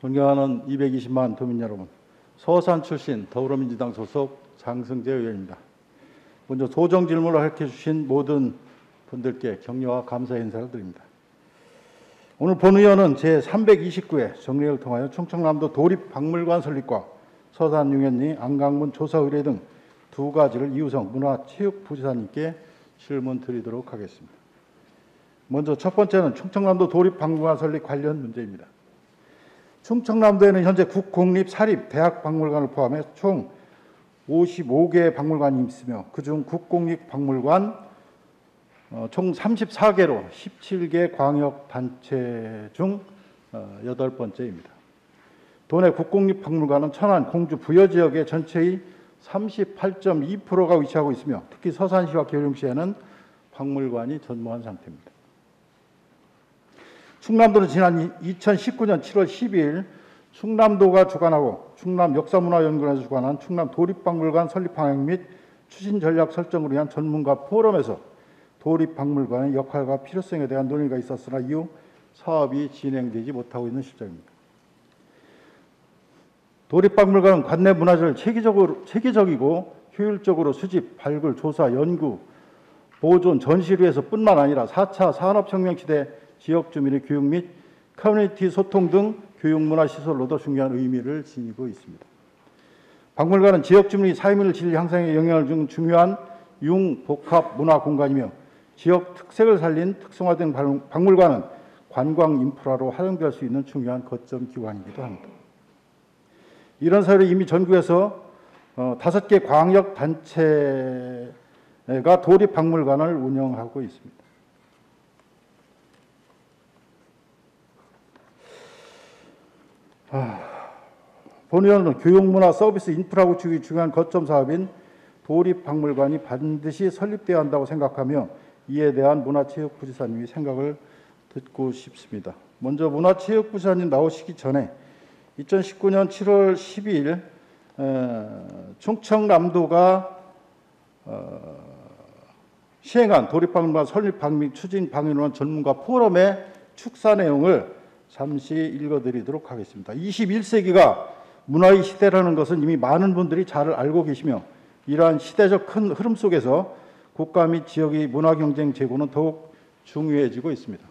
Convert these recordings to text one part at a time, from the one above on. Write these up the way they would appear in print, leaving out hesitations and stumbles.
존경하는 220만 도민 여러분, 서산 출신 더불어민주당 소속 장승재 의원입니다. 먼저 소정 질문을 허락해 주신 모든 분들께 격려와 감사의 인사를 드립니다. 오늘 본 의원은 제329회 정례를 통하여 충청남도 도립박물관 설립과 서산 융현리 안강문 조사 의뢰 등 두 가지를 이우성 문화체육부지사님께 질문 드리도록 하겠습니다. 먼저 첫 번째는 충청남도 도립박물관 설립 관련 문제입니다. 충청남도에는 현재 국공립 사립 대학박물관을 포함해 총 55개의 박물관이 있으며 그중 국공립박물관 총 34개로 17개 광역단체 중 8번째입니다. 도내 국공립박물관은 천안, 공주, 부여지역의 전체의 38.2%가 위치하고 있으며 특히 서산시와 계룡시에는 박물관이 전무한 상태입니다. 충남도는 지난 2019년 7월 12일 충남도가 주관하고 충남역사문화연구원에서 주관한 충남 도립박물관 설립 방향 및 추진 전략 설정을 위한 전문가 포럼에서 도립박물관의 역할과 필요성에 대한 논의가 있었으나 이후 사업이 진행되지 못하고 있는 실정입니다. 도립박물관은 관내 문화재를 체계적이고 효율적으로 수집, 발굴, 조사, 연구, 보존, 전시를 위해서뿐만 아니라 4차 산업혁명 시대 지역 주민의 교육 및 커뮤니티 소통 등 교육문화시설로도 중요한 의미를 지니고 있습니다. 박물관은 지역 주민의 삶의 질 향상에 영향을 주는 중요한 융복합 문화 공간이며 지역 특색을 살린 특성화된 박물관은 관광 인프라로 활용될 수 있는 중요한 거점 기관이기도 합니다. 이런 사례로 이미 전국에서 5개 광역 단체가 도립박물관을 운영하고 있습니다. 본 의원은 교육문화 서비스 인프라 구축이 중요한 거점 사업인 도립박물관이 반드시 설립돼야 한다고 생각하며 이에 대한 문화체육부지사님의 생각을 듣고 싶습니다. 먼저 문화체육부지사님 나오시기 전에 2019년 7월 12일 충청남도가 시행한 도립박물관 설립 방미 추진 방향론 전문가 포럼의 축사 내용을 잠시 읽어드리도록 하겠습니다. 21세기가 문화의 시대라는 것은 이미 많은 분들이 잘 알고 계시며 이러한 시대적 큰 흐름 속에서 국가 및 지역의 문화 경쟁 제고는 더욱 중요해지고 있습니다.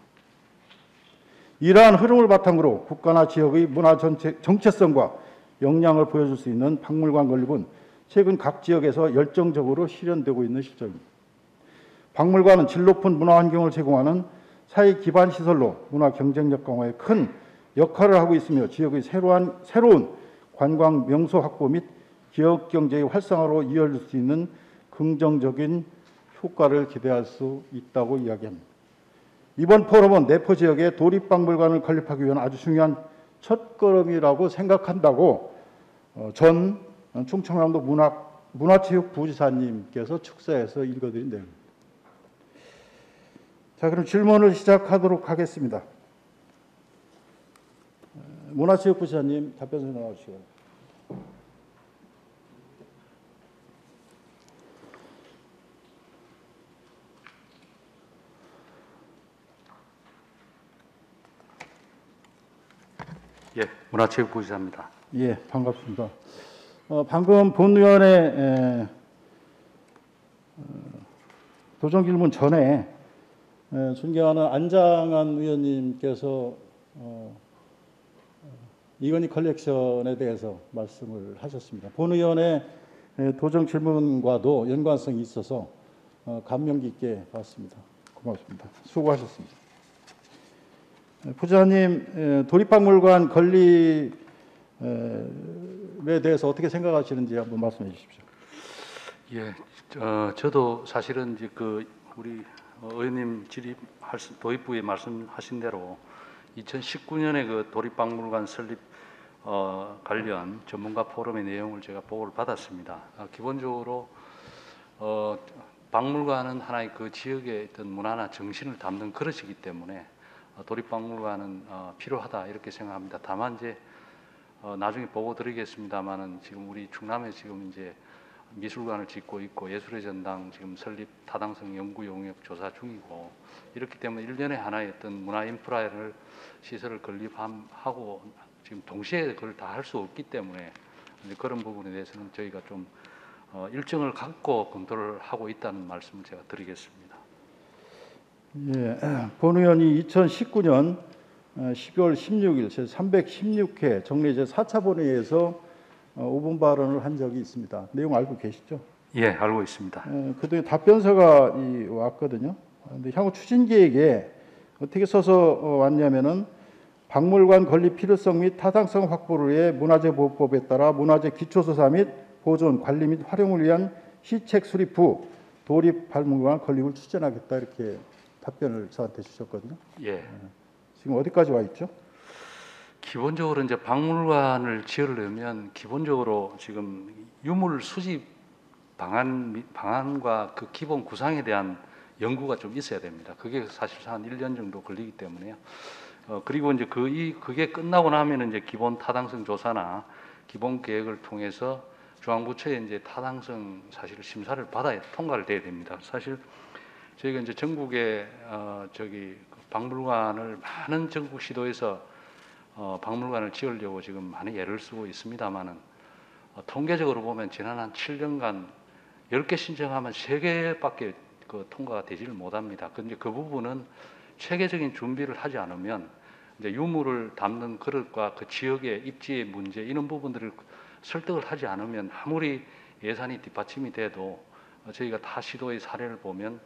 이러한 흐름을 바탕으로 국가나 지역의 문화 정체성과 역량을 보여줄 수 있는 박물관 건립은 최근 각 지역에서 열정적으로 실현되고 있는 실정입니다. 박물관은 질 높은 문화 환경을 제공하는 사회 기반 시설로 문화 경쟁력 강화에 큰 역할을 하고 있으며 지역의 새로운 관광 명소 확보 및 지역 경제의 활성화로 이어질 수 있는 긍정적인 효과를 기대할 수 있다고 이야기합니다. 이번 포럼은 내포 지역에 도립박물관을 건립하기 위한 아주 중요한 첫걸음이라고 생각한다고 전 충청남도 문화체육부지사님께서 축사에서 읽어드린 내용입니다. 자, 그럼 질문을 시작하도록 하겠습니다. 문화체육부지사님 답변서 나와주시고요. 예, 문화체육부지사입니다. 예, 반갑습니다. 방금 본 의원의 도정 질문 전에 존경하는 안장한 의원님께서 이건희 컬렉션에 대해서 말씀을 하셨습니다. 본 의원의 도정 질문과도 연관성이 있어서 감명 깊게 봤습니다. 고맙습니다. 수고하셨습니다. 부지사님, 도립박물관 건립에 대해서 어떻게 생각하시는지 한번 말씀해 주십시오. 예, 저도 사실은 이제 우리 의원님 도입부에 말씀하신 대로 2019년에 그 도립박물관 설립 관련 전문가 포럼의 내용을 제가 보고를 받았습니다. 기본적으로 박물관은 하나의 그 지역의 어떤 문화나 정신을 담는 그릇이기 때문에 도립박물관은 필요하다 이렇게 생각합니다. 다만 이제 나중에 보고 드리겠습니다만은 지금 우리 충남에 지금 이제 미술관을 짓고 있고 예술의 전당 지금 설립 타당성 연구 용역 조사 중이고 이렇기 때문에 일련의 하나의 어떤 문화 인프라를 시설을 건립하고 지금 동시에 그걸 다 할 수 없기 때문에 이제 그런 부분에 대해서는 저희가 좀 일정을 갖고 검토를 하고 있다는 말씀을 제가 드리겠습니다. 예, 본 의원이 2019년 12월 16일 제316회 정례 제4차 본회의에서 5분 발언을 한 적이 있습니다. 내용 알고 계시죠? 예, 알고 있습니다. 그동안 답변서가 왔거든요. 근데 향후 추진 계획에 어떻게 써서 왔냐면은 박물관 건립 필요성 및 타당성 확보를 위해 문화재보호법에 따라 문화재 기초조사 및 보존, 관리 및 활용을 위한 시책 수립 후 도립박물관 건립을 추진하겠다 이렇게 답변을 저한테 주셨거든요. 예. 지금 어디까지 와 있죠? 기본적으로 이제 박물관을 지으려면 기본적으로 지금 유물 수집 방안과 그 기본 구상에 대한 연구가 좀 있어야 됩니다. 그게 사실상 한 1년 정도 걸리기 때문에요. 그리고 이제 그게 끝나고 나면 이제 기본 타당성 조사나 기본 계획을 통해서 중앙부처에 이제 타당성 사실 심사를 받아야 통과를 돼야 됩니다. 사실 저희가 이제 전국에 박물관을 많은 전국 시도에서 박물관을 지으려고 지금 많은 애를 쓰고 있습니다만은 통계적으로 보면 지난 한 7년간 10개 신청하면 3개밖에 통과가 되지를 못합니다. 근데 그 부분은 체계적인 준비를 하지 않으면 이제 유물을 담는 그릇과 그 지역의 입지의 문제 이런 부분들을 설득을 하지 않으면 아무리 예산이 뒷받침이 돼도 저희가 타 시도의 사례를 보면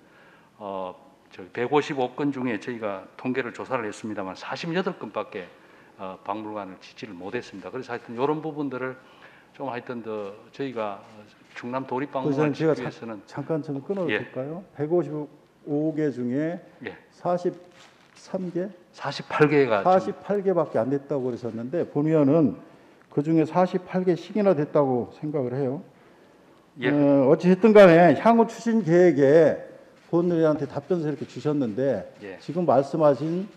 155건 중에 저희가 통계를 조사를 했습니다만 48건밖에 박물관을 짓지를 못했습니다. 그래서 하여튼 이런 부분들을 좀 하여튼 더 저희가 충남 도립박물관 제가 위해서는 잠깐 좀 끊어도 예. 될까요? 155개 중에 예. 43개? 48개가 48개밖에 안 됐다고 그러셨는데 본 의원은 그 중에 48개씩이나 됐다고 생각을 해요. 예. 어찌됐든 간에 향후 추진 계획에 본 의원한테 답변서 이렇게 주셨는데 예. 지금 말씀하신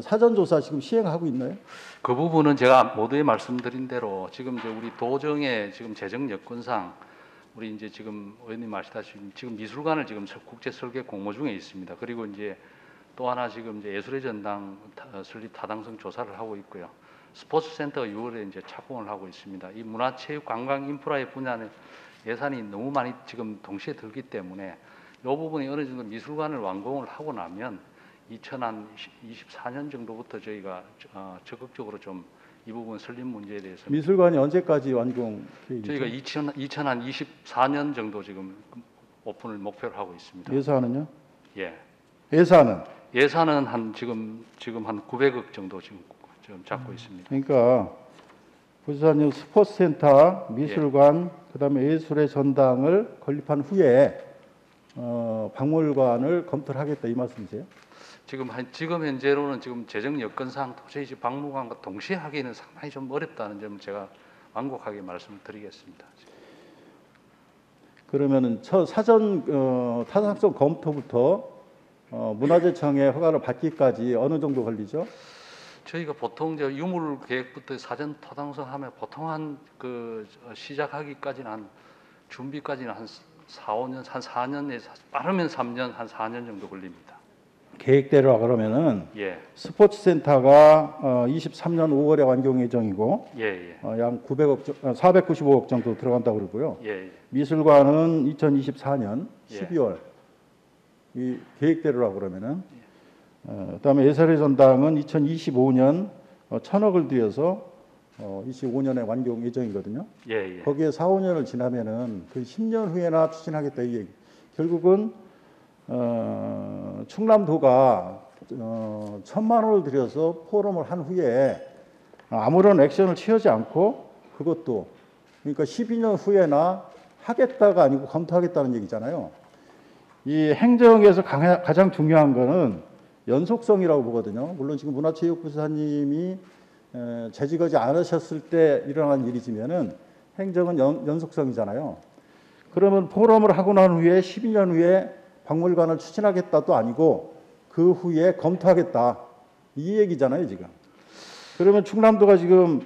사전조사 지금 시행하고 있나요? 그 부분은 제가 모두에 말씀드린 대로 지금 이제 우리 도정의 지금 재정 여건상 우리 이제 지금 의원님 아시다시피 지금 미술관을 지금 국제 설계 공모 중에 있습니다. 그리고 이제 또 하나 지금 이제 예술의 전당 설립 타당성 조사를 하고 있고요. 스포츠 센터가 6월에 이제 착공을 하고 있습니다. 이 문화체육 관광 인프라의 분야는 예산이 너무 많이 지금 동시에 들기 때문에 이 부분이 어느 정도 미술관을 완공을 하고 나면 2024년 정도부터 저희가 적극적으로 좀 이 부분 설립 문제에 대해서 미술관이 언제까지 완공 계획이죠? 저희가 2024년 정도 지금 오픈을 목표로 하고 있습니다. 예산은요? 예. 예산은 한 지금 한 900억 정도 지금 잡고 있습니다. 그러니까 부지사님 스포츠센터, 미술관, 그다음에 예술의 전당을 건립한 후에 박물관을 검토를 하겠다 이 말씀이세요? 지금 현재로는 지금 재정 여건상 도저히 박물관과 동시에 하기는 상당히 좀 어렵다는 점을 제가 완곡하게 말씀을 드리겠습니다. 그러면은 사전 타당성 검토부터 문화재청의 허가를 받기까지 어느 정도 걸리죠? 저희가 보통 이제 유물 계획부터 사전 타당성 하면 보통 한 시작하기까지는 한 준비까지는 한 4-5년, 한 4년에 빠르면 3년, 한 4년 정도 걸립니다. 계획대로 그러면은 예. 스포츠센터가 23년 5월에 완공 예정이고 예. 약 495억 정도 들어간다고 그러고요. 예. 미술관은 2024년 예. 12월 이 계획대로라 그러면은 그다음에 예술의 전당은 2025년 1,000억을 들여서 25년에 완공 예정이거든요. 예. 거기에 4-5년을 지나면은 그 10년 후에나 추진하겠다 이 얘기. 결국은 충남도가 1,000만 원을 들여서 포럼을 한 후에 아무런 액션을 취하지 않고 그것도 그러니까 12년 후에나 하겠다가 아니고 검토하겠다는 얘기잖아요. 이 행정에서 가장 중요한 거는 연속성이라고 보거든요. 물론 지금 문화체육부사님이 재직하지 않으셨을 때 일어난 일이지만은 행정은 연속성이잖아요. 그러면 포럼을 하고 난 후에 12년 후에 박물관을 추진하겠다도 아니고 그 후에 검토하겠다 이 얘기잖아요 지금. 그러면 충남도가 지금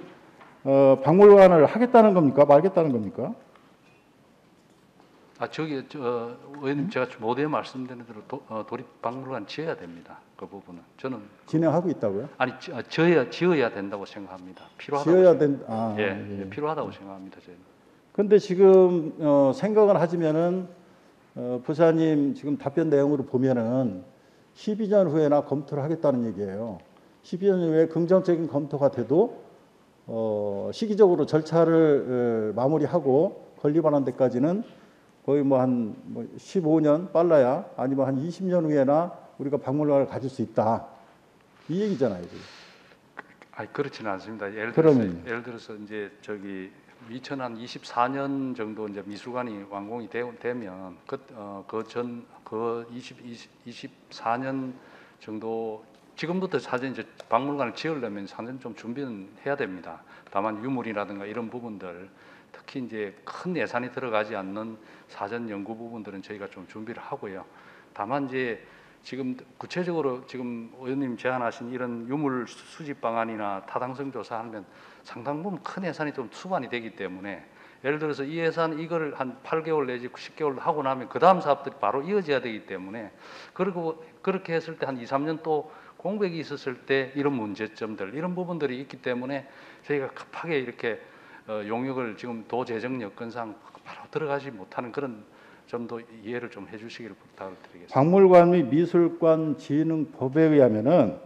박물관을 하겠다는 겁니까 말겠다는 겁니까? 저기 의원님 제가 모두에 말씀드린 대로 도립박물관 지어야 됩니다. 그 부분은 저는 진행하고 있다고요? 아니 지어야 된다고 생각합니다. 필요하다고 지어야 된. 아, 예, 예. 필요하다고 생각합니다. 저는. 근데 지금 생각을 하시면은 부사님 지금 답변 내용으로 보면은 12년 후에나 검토를 하겠다는 얘기예요. 12년 후에 긍정적인 검토가 돼도 시기적으로 절차를 마무리하고 건립하는 데까지는 거의 뭐 한 15년 빨라야 아니면 한 20년 후에나 우리가 박물관을 가질 수 있다. 이 얘기잖아요, 지금. 아니 그렇지는 않습니다. 예를 들어서 이제 저기 2024년 정도 이제 미술관이 완공이 되면 그 24년 정도 지금부터 사실 이제 박물관을 지으려면 사실 좀 준비는 해야 됩니다. 다만 유물이라든가 이런 부분들 특히 이제 큰 예산이 들어가지 않는 사전 연구 부분들은 저희가 좀 준비를 하고요. 다만 이제 지금 구체적으로 지금 의원님 제안하신 이런 유물 수집 방안이나 타당성 조사하면 상당 부분 큰 예산이 좀 투입이 되기 때문에 예를 들어서 이 예산 이걸 한 8개월 내지 10개월 하고 나면 그 다음 사업들이 바로 이어져야 되기 때문에 그리고 그렇게 했을 때 한 2, 3년 또 공백이 있었을 때 이런 문제점들 이런 부분들이 있기 때문에 저희가 급하게 이렇게 용역을 지금 도재정 여건상 바로 들어가지 못하는 그런 점도 이해를 좀 해주시기를 부탁을 드리겠습니다. 박물관 및 미술관 진흥법에 의하면은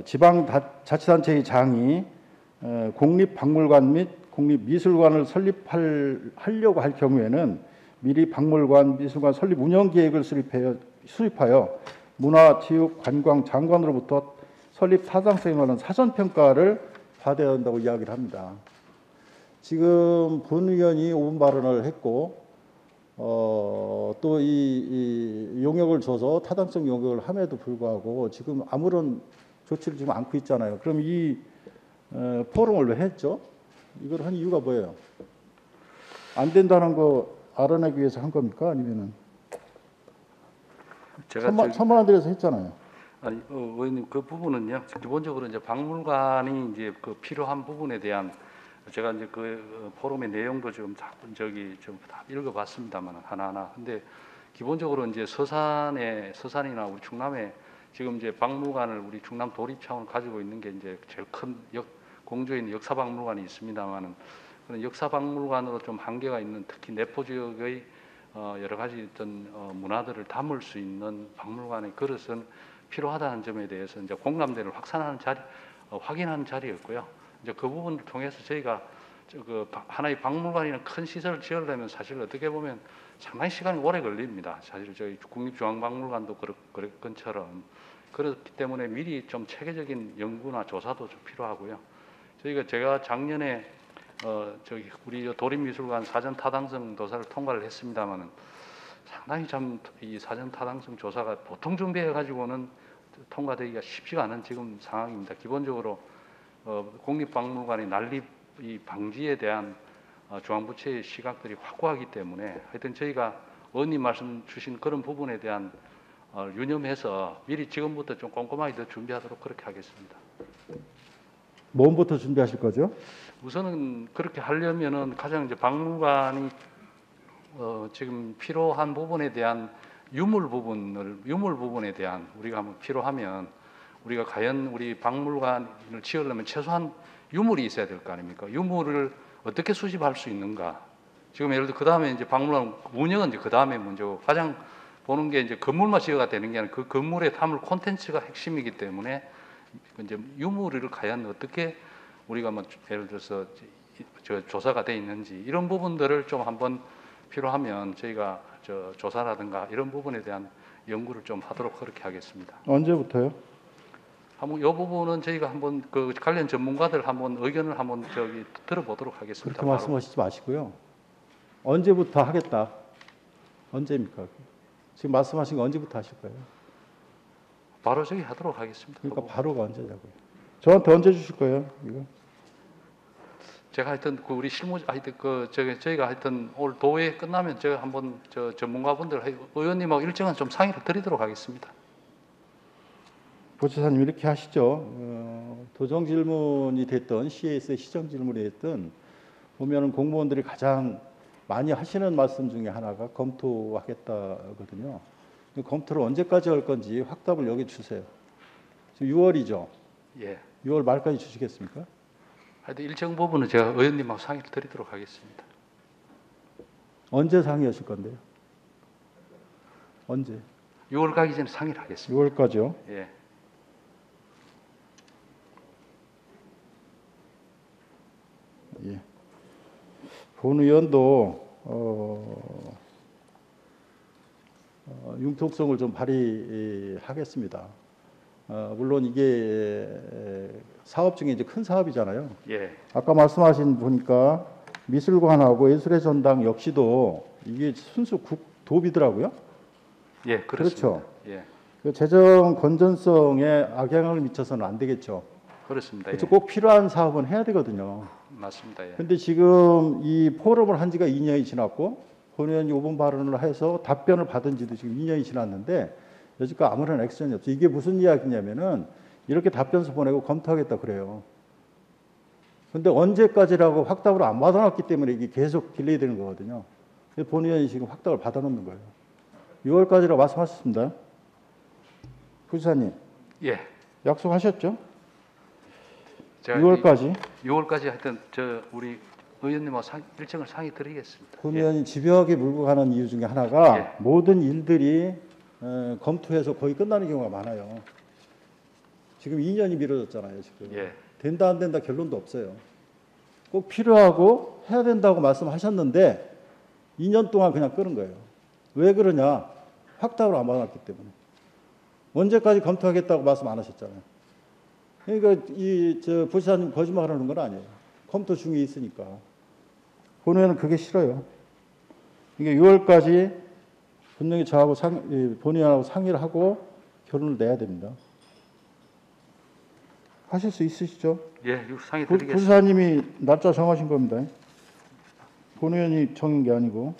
지방자치단체의 장이 공립박물관 및 공립미술관을 설립하려고 할 경우에는 미리 박물관, 미술관 설립 운영 계획을 수립하여 문화체육관광장관으로부터 설립 타당성에 관한 사전 평가를 받아야 한다고 이야기를 합니다. 지금 본 의원이 5분 발언을 했고 또 이 용역을 줘서 타당성 용역을 함에도 불구하고 지금 아무런 조치를 지금 않고 있잖아요. 그럼 이 포럼을 왜 했죠? 이걸 한 이유가 뭐예요? 안 된다는 거 알아내기 위해서 한 겁니까? 아니면은 제가 선물한 데서 했잖아요. 아니 의원님 그 부분은요 기본적으로 이제 박물관이 이제 그 필요한 부분에 대한 제가 이제 그 포럼의 내용도 지금 좀 다 읽어봤습니다만 하나하나. 근데 기본적으로 이제 서산이나 우리 충남에 지금 이제 박물관을 우리 충남 도립 차원 가지고 있는 게 이제 제일 큰 공주에 있는 역사박물관이 있습니다만은 그런 역사박물관으로 좀 한계가 있는 특히 내포 지역의 여러 가지 어떤 문화들을 담을 수 있는 박물관의 그릇은 필요하다는 점에 대해서 이제 공감대를 확인하는 자리였고요. 이제 그 부분을 통해서 저희가 그 하나의 박물관이나 큰 시설을 지으려면 사실 어떻게 보면 상당히 시간이 오래 걸립니다. 사실 저희 국립중앙박물관도 그럴 것처럼 그렇기 때문에 미리 좀 체계적인 연구나 조사도 좀 필요하고요. 제가 작년에 저기 우리 도립미술관 사전 타당성 조사를 통과를 했습니다만은 상당히 참 이 사전 타당성 조사가 보통 준비해 가지고는 통과되기가 쉽지가 않은 지금 상황입니다. 기본적으로 공립박물관의 난립 이 방지에 대한 중앙부처의 시각들이 확고하기 때문에 하여튼 저희가 의원님 말씀 주신 그런 부분에 대한 유념해서 미리 지금부터 좀 꼼꼼하게 더 준비하도록 그렇게 하겠습니다. 뭐부터 준비하실 거죠? 우선은 그렇게 하려면은 가장 이제 박물관이 지금 필요한 부분에 대한 유물 부분에 대한 우리가 한번 필요하면 우리가 과연 우리 박물관을 지으려면 최소한 유물이 있어야 될 거 아닙니까? 유물을 어떻게 수집할 수 있는가? 지금 예를 들어 그 다음에 이제 박물관 운영은 이제 그 다음에 문제고 가장 보는 게 이제 건물만 지어가 되는 게 아니라 그 건물에 담을 콘텐츠가 핵심이기 때문에 이제 유물을 과연 어떻게 우리가 뭐 예를 들어서 조사가 돼 있는지 이런 부분들을 좀 한번 필요하면 저희가 조사라든가 이런 부분에 대한 연구를 좀 하도록 그렇게 하겠습니다. 언제부터요? 한번 이 부분은 저희가 한번 그 관련 전문가들 한번 의견을 한번 들어보도록 하겠습니다. 그렇게 말씀하시지 마시고요. 언제부터 하겠다. 언제입니까? 지금 말씀하신 거 언제부터 하실 거예요? 바로 저기 하도록 하겠습니다. 그러니까 바로가 언제냐고요. 저한테 언제 주실 거예요? 이거? 제가 하여튼 그 우리 하여튼 저희가 하여튼 올 도회 끝나면 제가 한번 전문가분들 의원님하고 일정한 좀 상의를 드리도록 하겠습니다. 보좌사님 이렇게 하시죠. 도정 질문이 됐던 CAS의 시정 질문이 됐던 보면은 공무원들이 가장 많이 하시는 말씀 중에 하나가 검토하겠다거든요. 검토를 언제까지 할 건지 확답을 여기 주세요. 지금 6월이죠. 예. 6월 말까지 주시겠습니까? 하여튼 일정 부분은 제가 의원님하고 상의를 드리도록 하겠습니다. 언제 상의하실 건데요? 언제? 6월 가기 전에 상의를 하겠습니다. 6월까지요? 예. 예. 본 의원도 융통성을 좀 발휘하겠습니다. 물론 이게 사업 중에 이제 큰 사업이잖아요. 예. 아까 말씀하신 보니까 미술관하고 예술의 전당 역시도 이게 순수 국도비더라고요. 예, 그렇습니다. 그렇죠. 예. 그 재정 건전성에 악영향을 미쳐서는 안 되겠죠. 그렇습니다. 그래서 예. 꼭 필요한 사업은 해야 되거든요. 맞습니다. 예. 근데 지금 이 포럼을 한 지가 2년이 지났고 본 의원이 5분 발언을 해서 답변을 받은 지도 지금 2년이 지났는데 여지껏 아무런 액션이 없어요. 이게 무슨 이야기냐면은 이렇게 답변서 보내고 검토하겠다 그래요. 근데 언제까지라고 확답을 안 받아놨기 때문에 이게 계속 딜레이 되는 거거든요. 본 의원이 지금 확답을 받아놓는 거예요. 6월까지라고 말씀하셨습니다. 부지사님. 예. 약속하셨죠? 제가 6월까지. 6월까지 하여튼 저 우리 의원님하고 일정을 상의 드리겠습니다. 본 예. 의원이 집요하게 몰고 가는 이유 중에 하나가 예. 모든 일들이 검토해서 거의 끝나는 경우가 많아요. 지금 2년이 미뤄졌잖아요. 지금. 예. 된다 안 된다 결론도 없어요. 꼭 필요하고 해야 된다고 말씀하셨는데 2년 동안 그냥 끄는 거예요. 왜 그러냐? 확답을 안 받았기 때문에. 언제까지 검토하겠다고 말씀 안 하셨잖아요. 그러니까 저 부시사님 거짓말하는 건 아니에요. 검토 중에 있으니까. 본 의원은 그게 싫어요. 이게 6월까지 분명히 저하고 본 의원하고 상의를 하고 결론을 내야 됩니다. 하실 수 있으시죠? 예, 상의 드리겠습니다. 부시사님이 날짜 정하신 겁니다. 본 의원이 정한 게 아니고.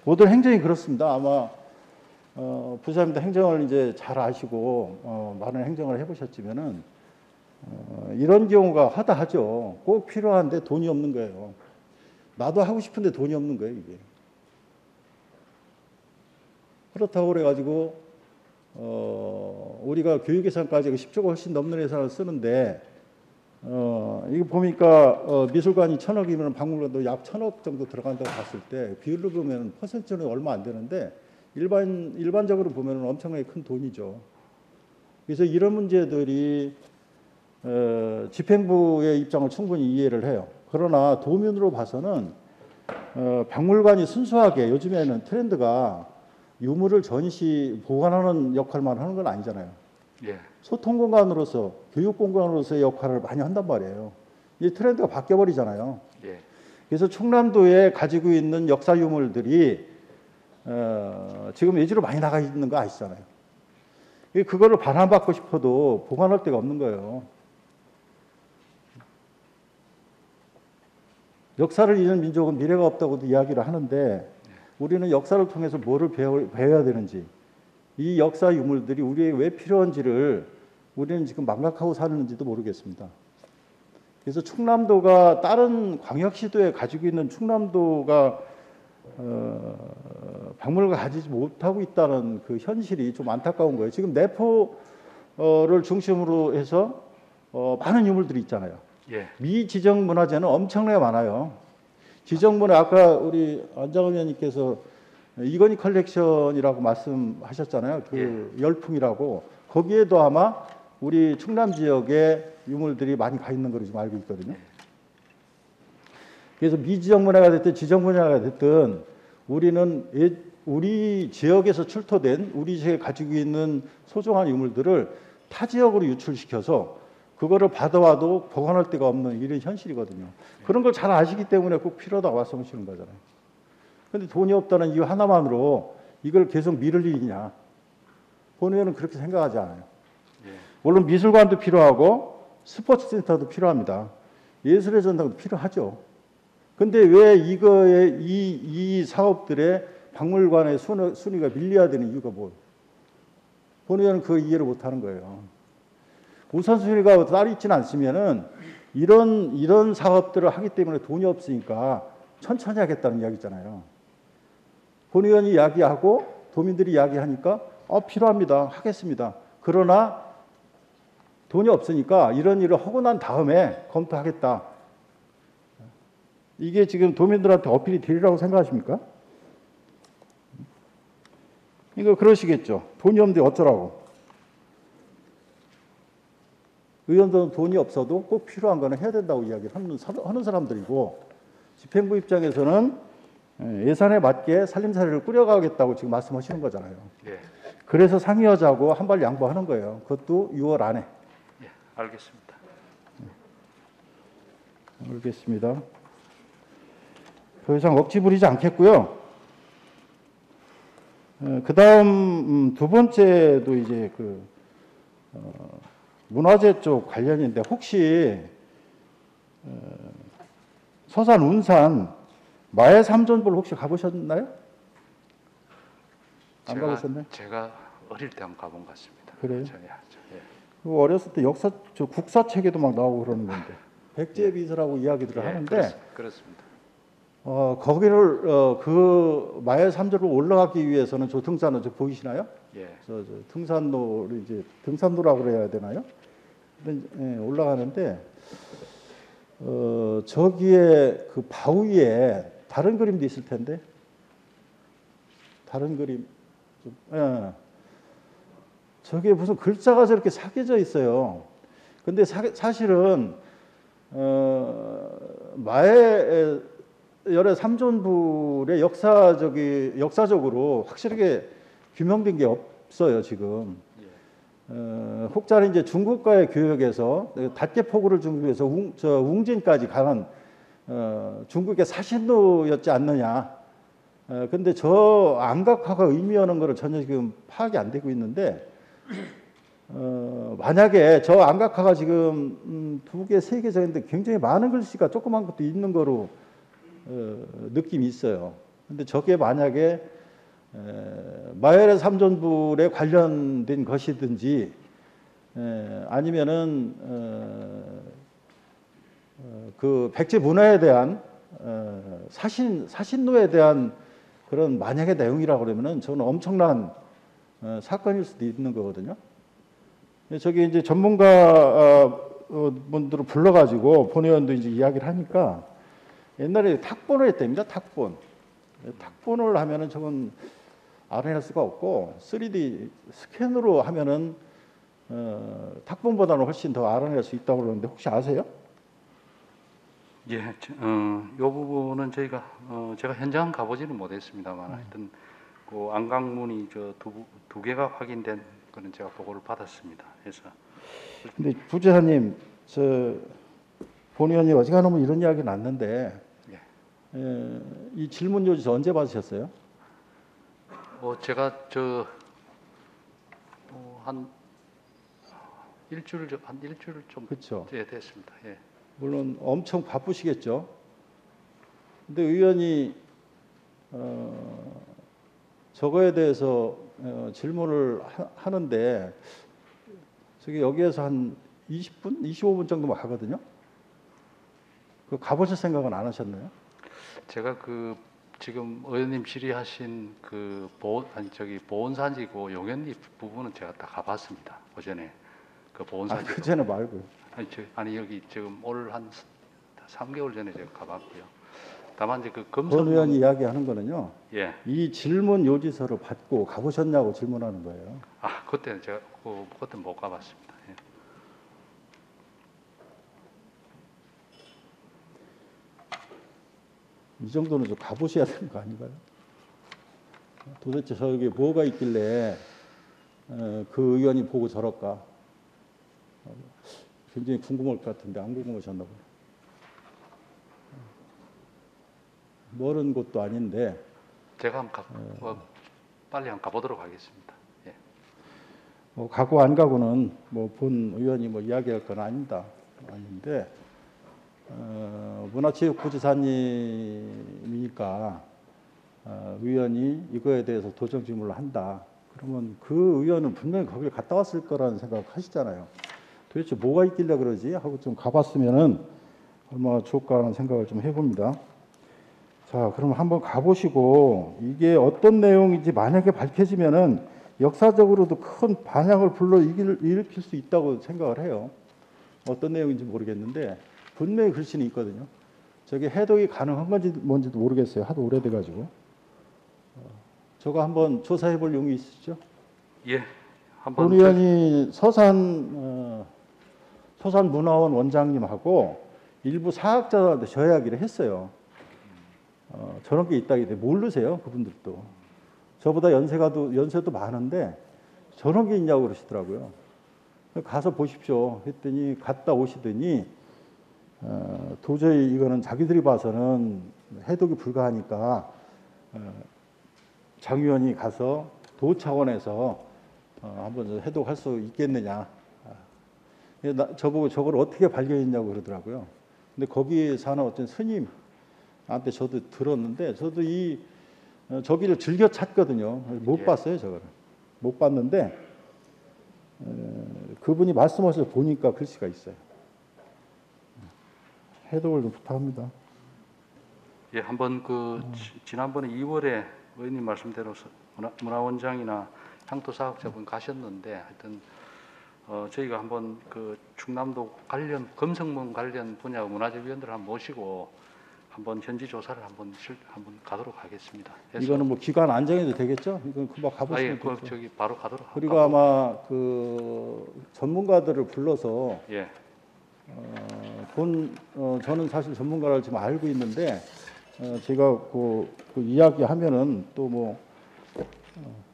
모든 행정이 그렇습니다. 아마 부시사님도 행정을 이제 잘 아시고 많은 행정을 해보셨지만은 이런 경우가 하다하죠. 꼭 필요한데 돈이 없는 거예요. 나도 하고 싶은데 돈이 없는 거예요, 이게. 그렇다고 그래가지고 우리가 교육 예산까지 10조가 훨씬 넘는 예산을 쓰는데 이거 보니까 미술관이 1,000억이면 박물관도 약 1,000억 정도 들어간다고 봤을 때 비율로 보면 퍼센트는 얼마 안 되는데 일반적으로 보면 엄청나게 큰 돈이죠. 그래서 이런 문제들이 집행부의 입장을 충분히 이해를 해요. 그러나 도면으로 봐서는 박물관이 순수하게 요즘에는 트렌드가 유물을 전시 보관하는 역할만 하는 건 아니잖아요. 예. 소통 공간으로서 교육 공간으로서의 역할을 많이 한단 말이에요. 이 트렌드가 바뀌어 버리잖아요. 예. 그래서 충남도에 가지고 있는 역사 유물들이 지금 예지로 많이 나가 있는 거 아시잖아요. 그거를 반환받고 싶어도 보관할 데가 없는 거예요. 역사를 잃은 민족은 미래가 없다고도 이야기를 하는데 우리는 역사를 통해서 뭐를 배워야 되는지 이 역사 유물들이 우리에게 왜 필요한지를 우리는 지금 망각하고 사는지도 모르겠습니다. 그래서 충남도가 다른 광역시도에 가지고 있는 충남도가 박물관을 가지지 못하고 있다는 그 현실이 좀 안타까운 거예요. 지금 내포를 중심으로 해서 많은 유물들이 있잖아요. 예. 미지정 문화재는 엄청나게 많아요. 지정문화 아까 우리 안장훈 의원님께서 이건희 컬렉션이라고 말씀하셨잖아요. 그 열풍이라고 거기에도 아마 우리 충남 지역에 유물들이 많이 가 있는 걸로 지금 알고 있거든요. 그래서 미지정문화가 됐든 지정문화가 됐든 우리는 우리 지역에서 출토된 우리 지역에 가지고 있는 소중한 유물들을 타 지역으로 유출시켜서 그거를 받아와도 보관할 데가 없는 이런 현실이거든요. 그런 걸 잘 아시기 때문에 꼭 필요하다고 말씀하시는 거잖아요. 그런데 돈이 없다는 이유 하나만으로 이걸 계속 미룰 일이냐. 본 의원은 그렇게 생각하지 않아요. 물론 미술관도 필요하고 스포츠 센터도 필요합니다. 예술의 전당도 필요하죠. 근데 왜 이 사업들의 박물관의 순위가 밀려야 되는 이유가 뭐예요? 본 의원은 그 이해를 못 하는 거예요. 우선순위가 따로 있지는 않으면은 이런 사업들을 하기 때문에 돈이 없으니까 천천히 하겠다는 이야기잖아요. 본 의원이 이야기하고 도민들이 이야기하니까 필요합니다. 하겠습니다. 그러나 돈이 없으니까 이런 일을 하고 난 다음에 검토하겠다. 이게 지금 도민들한테 어필이 되리라고 생각하십니까? 이거 그러시겠죠. 돈이 없는데 어쩌라고. 의원들은 돈이 없어도 꼭 필요한 거는 해야 된다고 이야기를 하는 사람들이고, 집행부 입장에서는 예산에 맞게 살림살이를 꾸려가겠다고 지금 말씀하시는 거잖아요. 예. 그래서 상의하자고 한 발 양보하는 거예요. 그것도 6월 안에. 예, 알겠습니다. 알겠습니다. 더 이상 억지 부리지 않겠고요. 그 다음 두 번째도 이제 문화재 쪽 관련인데, 혹시 서산 운산 마해 삼존불 혹시 가보셨나요? 안 가보셨나요? 제가 어릴 때 한번 가본 것 같습니다. 그래요? 예. 어렸을 때 국사책에도 막 나오고 그러는 건데, 백제비서라고 이야기들을 예, 하는데, 그렇습니다. 거기를 그 마해 삼존을 올라가기 위해서는 등산로 보이시나요? 예. 등산로를 이제 등산로라고 그래야 되나요? 올라가는데 저기에 그 바위에 다른 그림도 있을 텐데, 다른 그림 좀, 저게 무슨 글자가 저렇게 새겨져 있어요. 근데 사실은 마해 열애 삼존불의 역사적으로 확실하게 규명된 게 없어요 지금. 혹자는 이제 중국과의 교역에서 닷개포구를 중국에서 웅진까지 가는 중국의 사신로였지 않느냐. 근데 저 안각화가 의미하는 것을 전혀 지금 파악이 안 되고 있는데, 만약에 저 안각화가 지금 2개, 3개 정도인데 굉장히 많은 글씨가 조그만 것도 있는 거로 느낌이 있어요. 근데 저게 만약에 마열의 삼존불에 관련된 것이든지 아니면은 그 백제 문화에 대한 사신노에 대한 그런 만약의 내용이라고 그러면은 저는 엄청난 사건일 수도 있는 거거든요. 저기 이제 전문가 분들을 불러가지고 본 의원도 이제 이야기를 하니까, 옛날에 탁본을 했답니다. 탁본을 하면은 저건 알아낼 수가 없고, 3D 스캔으로 하면은 탁본보다는 훨씬 더 알아낼 수 있다고 그러는데, 혹시 아세요? 예, 이 부분은 저희가 제가 현장 가보지는 못했습니다만 하여튼 그 안강문이 두 개가 확인된 거는 제가 보고를 받았습니다. 그래서 근데 부재사님, 본 의원이 어지간하면 이런 이야기 났는데, 이 질문 요지서 언제 받으셨어요? 제가 한 일주일 좀 그렇죠. 예, 됐습니다. 예. 물론 엄청 바쁘시겠죠. 근데 의원이 저거에 대해서 질문을 하는데, 여기에서 한 20분, 25분 정도만 가거든요. 그 가보실 생각은 안 하셨나요? 제가 지금 의원님 질의하신 보온산지고 용현리 부분은 제가 다 가봤습니다. 오전에 그 보온산지. 그 전에 말고요. 아니 여기 지금 올 한 3개월 전에 제가 가봤고요. 다만 이제 그 본 검사 의원이 이야기하는 거는요. 예. 이 질문 요지서를 받고 가보셨냐고 질문하는 거예요. 그때는 제가 그때 못 가봤습니다. 예. 이 정도는 좀 가보셔야 되는 거 아닌가요? 도대체 저기 뭐가 있길래 그 의원이 보고 저럴까? 굉장히 궁금할 것 같은데 안 궁금하셨나 보네. 멀은 곳도 아닌데. 제가 빨리 한번 가보도록 하겠습니다. 예. 가고 안 가고는 본 의원이 이야기할 건 아닌데, 문화체육부지사님이니까 의원이 이거에 대해서 도정 질문을 한다. 그러면 그 의원은 분명히 거길 갔다 왔을 거라는 생각 하시잖아요. 도대체 뭐가 있길래 그러지 하고 좀 가봤으면은 얼마나 좋을까 하는 생각을 좀 해봅니다. 자, 그럼 한번 가보시고 이게 어떤 내용인지 만약에 밝혀지면은 역사적으로도 큰 반향을 일으킬 수 있다고 생각을 해요. 어떤 내용인지 모르겠는데 분명히 글씨는 있거든요. 저게 해독이 가능한 건지 뭔지도 모르겠어요. 하도 오래돼가지고. 저거 한번 조사해 볼 용이 있으시죠? 예, 한번 본 의원이 서산문화원 원장님하고 일부 사학자들한테 저 이야기를 했어요. 저런 게 있다기 때문에 모르세요, 그분들도. 저보다 연세도 많은데 저런 게 있냐고 그러시더라고요. 가서 보십시오 했더니 갔다 오시더니 도저히 이거는 자기들이 봐서는 해독이 불가하니까 장 의원이 가서 도 차원에서 한번 해독할 수 있겠느냐. 저보고 저걸 어떻게 발견했냐고 그러더라고요. 근데 거기 사는 어떤 스님한테 저도 들었는데 저도 저기를 즐겨 찾거든요. 못 예. 봤어요, 저거를. 못 봤는데 그분이 말씀하셔서 보니까 글씨가 있어요. 해독을 좀 부탁합니다. 예, 한번 지난번에 2월에 의원님 말씀대로 문화원장이나 향토사학자분 가셨는데 하여튼 저희가 한번 충남도 관련 금성문 관련 분야 문화재위원들을 한번 모시고 한번 현지 조사를 한번 가도록 하겠습니다. 이거는 뭐 기간 안 정해도 되겠죠? 이건 금방 가보시면 되죠. 저기 바로 가도록. 그리고 아마 전문가들을 불러서 예. 저는 사실 전문가를 지금 알고 있는데 제가 그 이야기하면은 또 뭐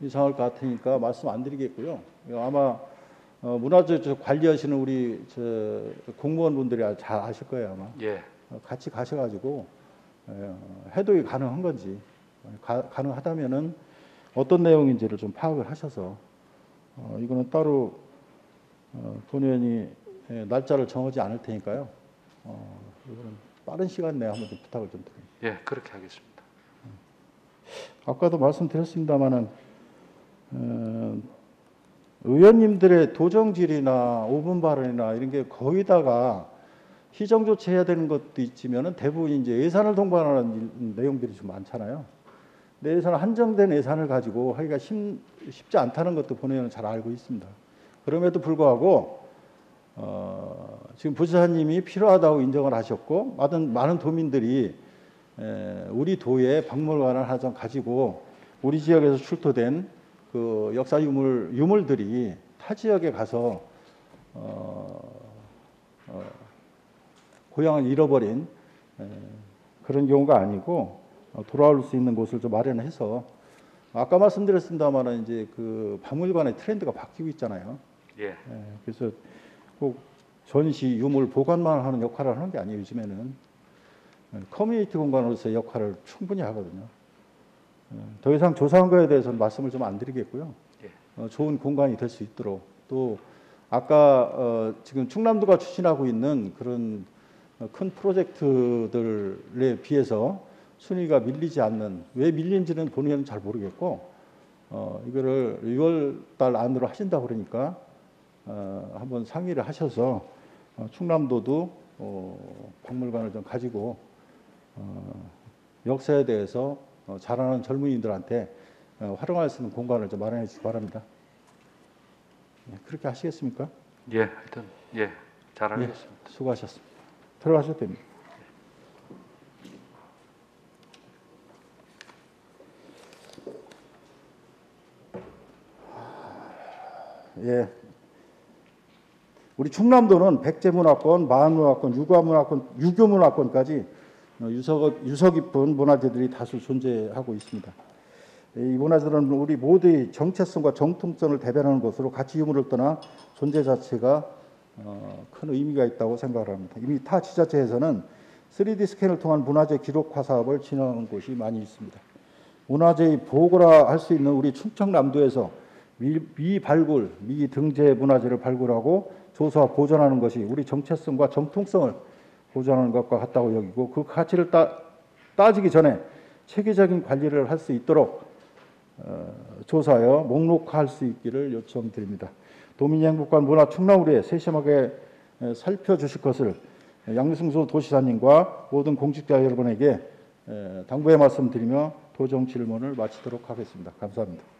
이상할 것 같으니까 말씀 안 드리겠고요. 아마 문화재 관리하시는 우리 공무원분들이 잘 아실 거예요 아마. 예. 같이 가셔가지고 해독이 가능한 건지 가능하다면은 어떤 내용인지를 좀 파악을 하셔서 이거는 따로 본 의원이 날짜를 정하지 않을 테니까요. 이거는 빠른 시간 내에 한번 좀 부탁을 좀 드립니다. 예, 그렇게 하겠습니다. 아까도 말씀드렸습니다마는 의원님들의 도정질이나 5분 발언이나 이런 게 거의다가 희정 조치해야 되는 것도 있지만은 대부분 이제 예산을 동반하는 내용들이 좀 많잖아요. 근데 예산은 한정된 예산을 가지고 하기가 쉽지 않다는 것도 본 의원은 잘 알고 있습니다. 그럼에도 불구하고 지금 부지사님이 필요하다고 인정을 하셨고 많은 도민들이 우리 도에 박물관을 하나 좀 가지고 우리 지역에서 출토된 그 역사 유물들이 타 지역에 가서 고향을 잃어버린 그런 경우가 아니고 돌아올 수 있는 곳을 좀 마련해서 아까 말씀드렸습니다만 이제 그 박물관의 트렌드가 바뀌고 있잖아요. 예. 그래서 꼭 전시 유물 보관만 하는 역할을 하는 게 아니에요. 요즘에는 커뮤니티 공간으로서의 역할을 충분히 하거든요. 더 이상 조사한 거에 대해서는 말씀을 좀 안 드리겠고요. 예. 좋은 공간이 될 수 있도록 또 아까 지금 충남도가 추진하고 있는 그런 큰 프로젝트들에 비해서 순위가 밀리지 않는 왜 밀린지는 본 의원은 잘 모르겠고 이거를 6월 달 안으로 하신다 그러니까 한번 상의를 하셔서 충남도도 박물관을 좀 가지고 역사에 대해서 잘 아는 젊은이들한테 활용할 수 있는 공간을 좀 마련해 주시기 바랍니다. 그렇게 하시겠습니까? 예, 하여튼 예, 잘 알겠습니다. 예, 수고하셨습니다. 들어가셔도 됩니다. 예. 우리 충남도는 백제문화권, 마한문화권, 유교문화권까지 유서 깊은 문화재들이 다수 존재하고 있습니다. 이 문화재들은 우리 모두의 정체성과 정통성을 대변하는 것으로 가치 유무를 떠나 존재 자체가 큰 의미가 있다고 생각을 합니다. 이미 타 지자체에서는 3D 스캔을 통한 문화재 기록화 사업을 진행하는 곳이 많이 있습니다. 문화재의 보고라 할 수 있는 우리 충청남도에서 미발굴, 미등재 문화재를 발굴하고 조사와 보존하는 것이 우리 정체성과 정통성을 보존하는 것과 같다고 여기고 그 가치를 따지기 전에 체계적인 관리를 할 수 있도록 조사하여 목록화할 수 있기를 요청드립니다. 도민행복관 문화축락을위해 세심하게 살펴주실 것을 양승수 도시사님과 모든 공직자 여러분에게 당부의 말씀드리며 도정 질문을 마치도록 하겠습니다. 감사합니다.